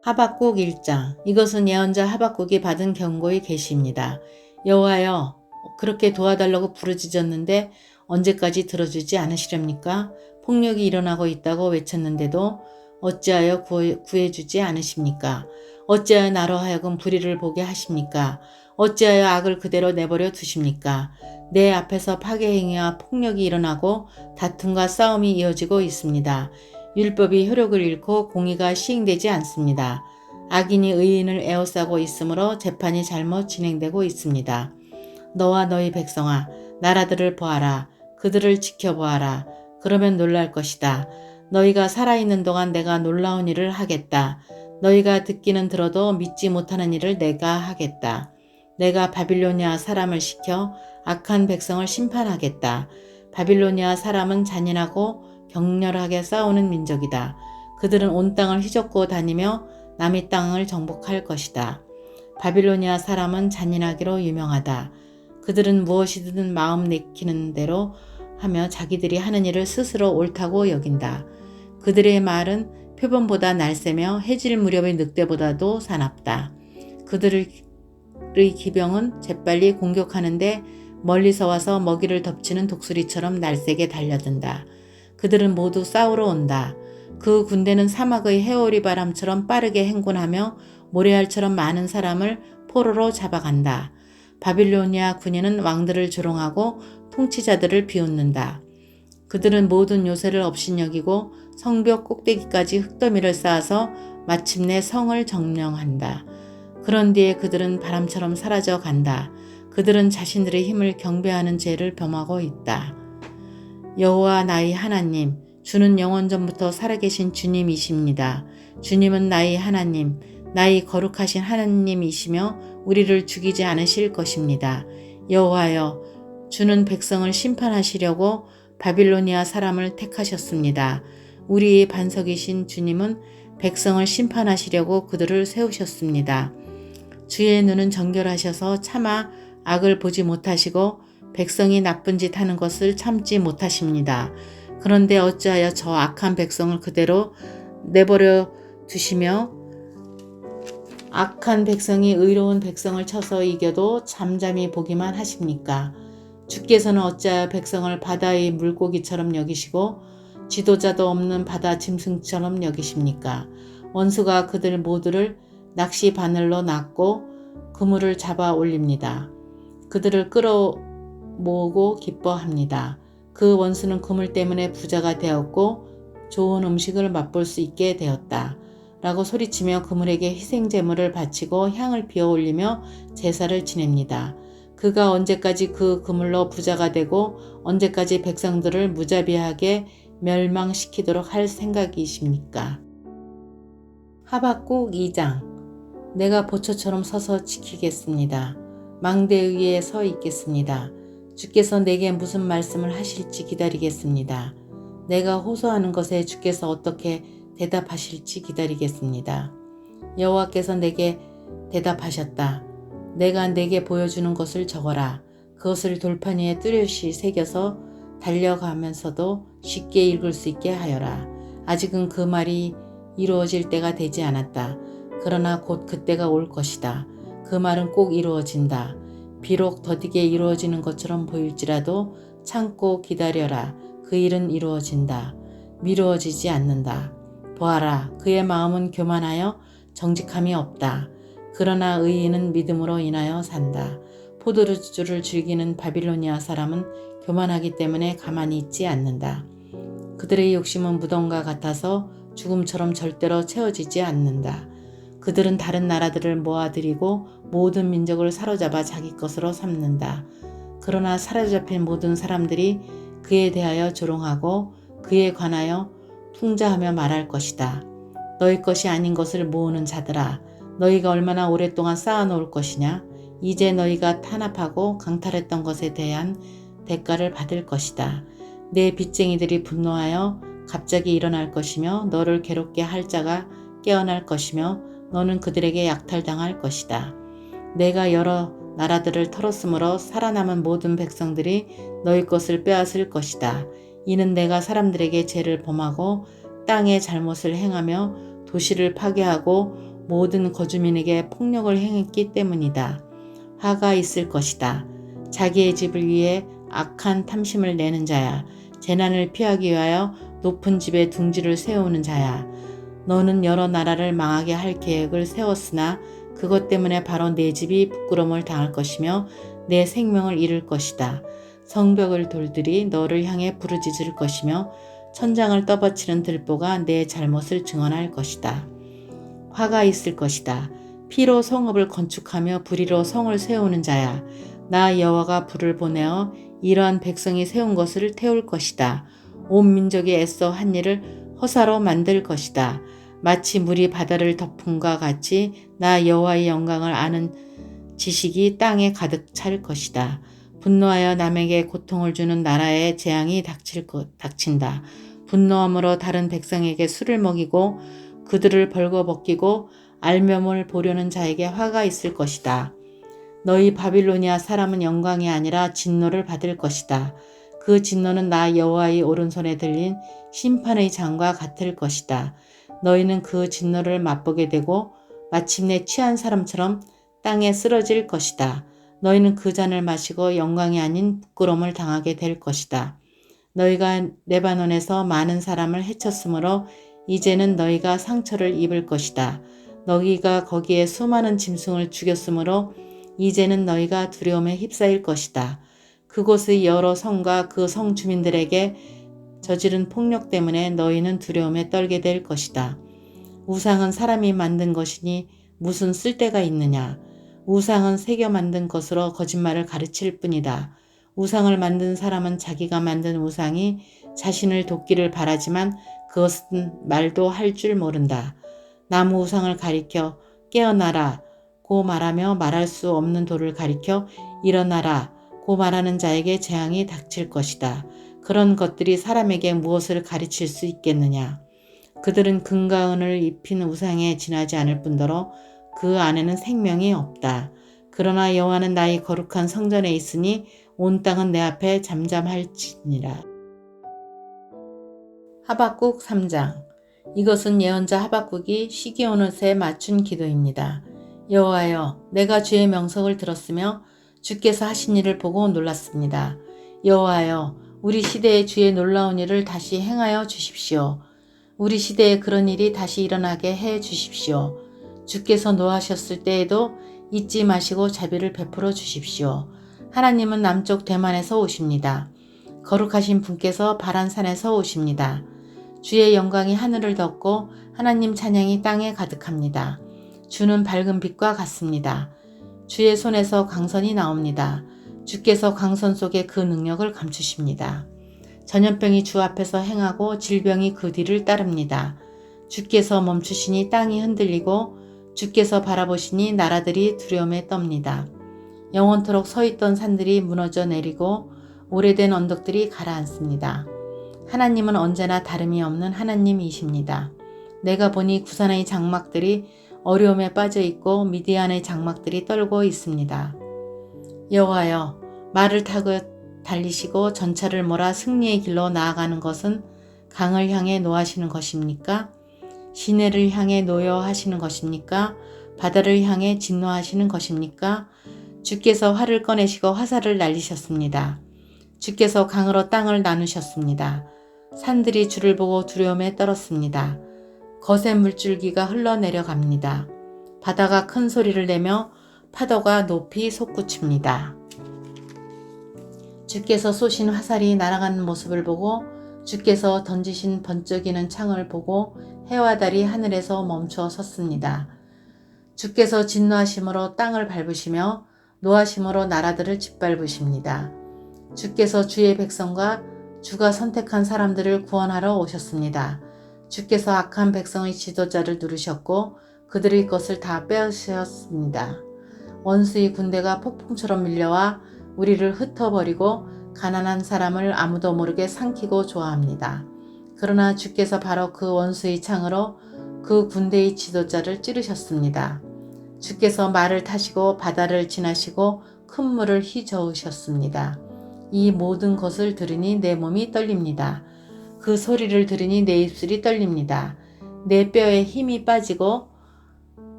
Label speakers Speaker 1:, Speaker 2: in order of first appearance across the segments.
Speaker 1: 하박국 1장. 이것은 예언자 하박국이 받은 경고의 계시입니다. 여호와여, 그렇게 도와달라고 부르짖었는데 언제까지 들어주지 않으시렵니까? 폭력이 일어나고 있다고 외쳤는데도 어찌하여 구해주지 않으십니까? 어찌하여 나로 하여금 불의를 보게 하십니까? 어찌하여 악을 그대로 내버려 두십니까? 내 앞에서 파괴 행위와 폭력이 일어나고 다툼과 싸움이 이어지고 있습니다. 율법이 효력을 잃고 공의가 시행되지 않습니다. 악인이 의인을 에워싸고 있으므로 재판이 잘못 진행되고 있습니다. 너와 너희 백성아, 나라들을 보아라. 그들을 지켜보아라. 그러면 놀랄 것이다. 너희가 살아있는 동안 내가 놀라운 일을 하겠다. 너희가 듣기는 들어도 믿지 못하는 일을 내가 하겠다. 내가 바빌로니아 사람을 시켜 악한 백성을 심판하겠다. 바빌로니아 사람은 잔인하고 격렬하게 싸우는 민족이다. 그들은 온 땅을 휘젓고 다니며 남의 땅을 정복할 것이다. 바빌로니아 사람은 잔인하기로 유명하다. 그들은 무엇이든 마음 내키는 대로 하며 자기들이 하는 일을 스스로 옳다고 여긴다. 그들의 말은 표범보다 날쌔며 해질 무렵의 늑대보다도 사납다. 그들의 기병은 재빨리 공격하는데 멀리서 와서 먹이를 덮치는 독수리처럼 날쌔게 달려든다. 그들은 모두 싸우러 온다. 그 군대는 사막의 해오리 바람처럼 빠르게 행군하며 모래알처럼 많은 사람을 포로로 잡아간다. 바빌로니아 군인은 왕들을 조롱하고 통치자들을 비웃는다. 그들은 모든 요새를 업신여기고 성벽 꼭대기까지 흙더미를 쌓아서 마침내 성을 점령한다. 그런 뒤에 그들은 바람처럼 사라져 간다. 그들은 자신들의 힘을 경배하는 죄를 범하고 있다. 여호와 나의 하나님, 주는 영원전부터 살아계신 주님이십니다. 주님은 나의 하나님, 나의 거룩하신 하나님이시며 우리를 죽이지 않으실 것입니다. 여호와여, 주는 백성을 심판하시려고 바빌로니아 사람을 택하셨습니다. 우리의 반석이신 주님은 백성을 심판하시려고 그들을 세우셨습니다. 주의 눈은 정결하셔서 차마 악을 보지 못하시고 백성이 나쁜 짓 하는 것을 참지 못하십니다. 그런데 어찌하여 저 악한 백성을 그대로 내버려 두시며 악한 백성이 의로운 백성을 쳐서 이겨도 잠잠히 보기만 하십니까? 주께서는 어찌하여 백성을 바다의 물고기처럼 여기시고 지도자도 없는 바다 짐승처럼 여기십니까? 원수가 그들 모두를 낚시 바늘로 낚고 그물을 잡아 올립니다. 그들을 끌어모으고 기뻐합니다. 그 원수는 그물 때문에 부자가 되었고 좋은 음식을 맛볼 수 있게 되었다. 라고 소리치며 그물에게 희생제물을 바치고 향을 피워 올리며 제사를 지냅니다. 그가 언제까지 그 그물로 부자가 되고 언제까지 백성들을 무자비하게 멸망시키도록 할 생각이십니까? 하박국 2장. 내가 보초처럼 서서 지키겠습니다. 망대 위에 서 있겠습니다. 주께서 내게 무슨 말씀을 하실지 기다리겠습니다. 내가 호소하는 것에 주께서 어떻게 대답하실지 기다리겠습니다. 여호와께서 내게 대답하셨다. 내가 내게 보여주는 것을 적어라. 그것을 돌판 위에 뚜렷이 새겨서 달려가면서도 쉽게 읽을 수 있게 하여라. 아직은 그 말이 이루어질 때가 되지 않았다. 그러나 곧 그때가 올 것이다. 그 말은 꼭 이루어진다. 비록 더디게 이루어지는 것처럼 보일지라도 참고 기다려라. 그 일은 이루어진다. 미루어지지 않는다. 보아라, 그의 마음은 교만하여 정직함이 없다. 그러나 의인은 믿음으로 인하여 산다. 포도주를 즐기는 바빌로니아 사람은 교만하기 때문에 가만히 있지 않는다. 그들의 욕심은 무덤과 같아서 죽음처럼 절대로 채워지지 않는다. 그들은 다른 나라들을 모아들이고 모든 민족을 사로잡아 자기 것으로 삼는다. 그러나 사로잡힌 모든 사람들이 그에 대하여 조롱하고 그에 관하여 풍자하며 말할 것이다. 너희 것이 아닌 것을 모으는 자들아, 너희가 얼마나 오랫동안 쌓아놓을 것이냐? 이제 너희가 탄압하고 강탈했던 것에 대한 대가를 받을 것이다. 내 빚쟁이들이 분노하여 갑자기 일어날 것이며 너를 괴롭게 할 자가 깨어날 것이며 너는 그들에게 약탈당할 것이다. 내가 여러 나라들을 털었으므로 살아남은 모든 백성들이 너희 것을 빼앗을 것이다. 이는 내가 사람들에게 죄를 범하고 땅에 잘못을 행하며 도시를 파괴하고 모든 거주민에게 폭력을 행했기 때문이다. 화가 있을 것이다. 자기의 집을 위해 악한 탐심을 내는 자야. 재난을 피하기 위하여 높은 집에 둥지를 세우는 자야. 너는 여러 나라를 망하게 할 계획을 세웠으나 그것 때문에 바로 내 집이 부끄러움을 당할 것이며 내 생명을 잃을 것이다. 성벽을 돌들이 너를 향해 부르짖을 것이며 천장을 떠받치는 들보가 내 잘못을 증언할 것이다. 화가 있을 것이다. 피로 성읍을 건축하며 불의로 성을 세우는 자야. 나 여호와가 불을 보내어 이러한 백성이 세운 것을 태울 것이다. 온 민족이 애써 한 일을 허사로 만들 것이다. 마치 물이 바다를 덮음과 같이 나 여호와의 영광을 아는 지식이 땅에 가득 찰 것이다. 분노하여 남에게 고통을 주는 나라에 재앙이 닥친다. 분노함으로 다른 백성에게 술을 먹이고 그들을 벌거벗기고 알면을 보려는 자에게 화가 있을 것이다. 너희 바빌로니아 사람은 영광이 아니라 진노를 받을 것이다. 그 진노는 나 여호와의 오른손에 들린 심판의 장과 같을 것이다. 너희는 그 진노를 맛보게 되고 마침내 취한 사람처럼 땅에 쓰러질 것이다. 너희는 그 잔을 마시고 영광이 아닌 부끄러움을 당하게 될 것이다. 너희가 레바논에서 많은 사람을 해쳤으므로 이제는 너희가 상처를 입을 것이다. 너희가 거기에 수많은 짐승을 죽였으므로 이제는 너희가 두려움에 휩싸일 것이다. 그곳의 여러 성과 그 성 주민들에게 저지른 폭력 때문에 너희는 두려움에 떨게 될 것이다. 우상은 사람이 만든 것이니 무슨 쓸데가 있느냐. 우상은 새겨 만든 것으로 거짓말을 가르칠 뿐이다. 우상을 만든 사람은 자기가 만든 우상이 자신을 돕기를 바라지만 그것은 말도 할 줄 모른다. 나무 우상을 가리켜 깨어나라 고 말하며 말할 수 없는 돌을 가리켜 일어나라 고 말하는 자에게 재앙이 닥칠 것이다. 그런 것들이 사람에게 무엇을 가르칠 수 있겠느냐. 그들은 금과 은을 입힌 우상에 지나지 않을 뿐더러 그 안에는 생명이 없다. 그러나 여호와는 나의 거룩한 성전에 있으니 온 땅은 내 앞에 잠잠할지니라. 하박국 3장. 이것은 예언자 하박국이 시기온옷에 맞춘 기도입니다. 여호와여, 내가 주의 명석을 들었으며 주께서 하신 일을 보고 놀랐습니다. 여호와여, 우리 시대에 주의 놀라운 일을 다시 행하여 주십시오. 우리 시대에 그런 일이 다시 일어나게 해 주십시오. 주께서 노하셨을 때에도 잊지 마시고 자비를 베풀어 주십시오. 하나님은 남쪽 대만에서 오십니다. 거룩하신 분께서 바란산에서 오십니다. 주의 영광이 하늘을 덮고 하나님 찬양이 땅에 가득합니다. 주는 밝은 빛과 같습니다. 주의 손에서 강선이 나옵니다. 주께서 강선 속에 그 능력을 감추십니다. 전염병이 주 앞에서 행하고 질병이 그 뒤를 따릅니다. 주께서 멈추시니 땅이 흔들리고 주께서 바라보시니 나라들이 두려움에 떱니다. 영원토록 서 있던 산들이 무너져 내리고 오래된 언덕들이 가라앉습니다. 하나님은 언제나 다름이 없는 하나님이십니다. 내가 보니 구산의 장막들이 어려움에 빠져 있고 미디안의 장막들이 떨고 있습니다. 여호와여, 말을 타고 달리시고 전차를 몰아 승리의 길로 나아가는 것은 강을 향해 노하시는 것입니까? 시내를 향해 노여하시는 것입니까? 바다를 향해 진노하시는 것입니까? 주께서 활을 꺼내시고 화살을 날리셨습니다. 주께서 강으로 땅을 나누셨습니다. 산들이 주를 보고 두려움에 떨었습니다. 거센 물줄기가 흘러내려갑니다. 바다가 큰 소리를 내며 파도가 높이 솟구칩니다. 주께서 쏘신 화살이 날아가는 모습을 보고 주께서 던지신 번쩍이는 창을 보고 해와 달이 하늘에서 멈춰 섰습니다. 주께서 진노하심으로 땅을 밟으시며 노하심으로 나라들을 짓밟으십니다. 주께서 주의 백성과 주가 선택한 사람들을 구원하러 오셨습니다. 주께서 악한 백성의 지도자를 누르셨고 그들의 것을 다 빼앗으셨습니다. 원수의 군대가 폭풍처럼 밀려와 우리를 흩어버리고 가난한 사람을 아무도 모르게 삼키고 좋아합니다. 그러나 주께서 바로 그 원수의 창으로 그 군대의 지도자를 찌르셨습니다. 주께서 말을 타시고 바다를 지나시고 큰 물을 휘저으셨습니다. 이 모든 것을 들으니 내 몸이 떨립니다. 그 소리를 들으니 내 입술이 떨립니다. 내 뼈에 힘이 빠지고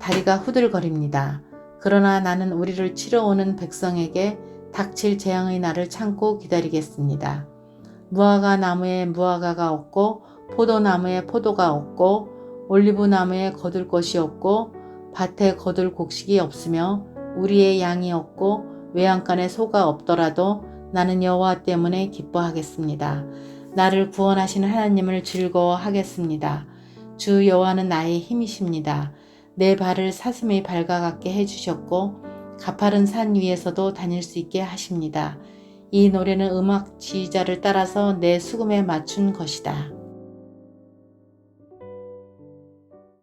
Speaker 1: 다리가 후들거립니다. 그러나 나는 우리를 치러 오는 백성에게 닥칠 재앙의 날을 참고 기다리겠습니다. 무화과 나무에 무화과가 없고 포도나무에 포도가 없고 올리브나무에 거둘 것이 없고 밭에 거둘 곡식이 없으며 우리의 양이 없고 외양간에 소가 없더라도 나는 여호와 때문에 기뻐하겠습니다. 나를 구원하시는 하나님을 즐거워하겠습니다. 주 여호와는 나의 힘이십니다. 내 발을 사슴의 발과 같게 해주셨고 가파른 산 위에서도 다닐 수 있게 하십니다. 이 노래는 음악 지휘자를 따라서 내 수금에 맞춘 것이다.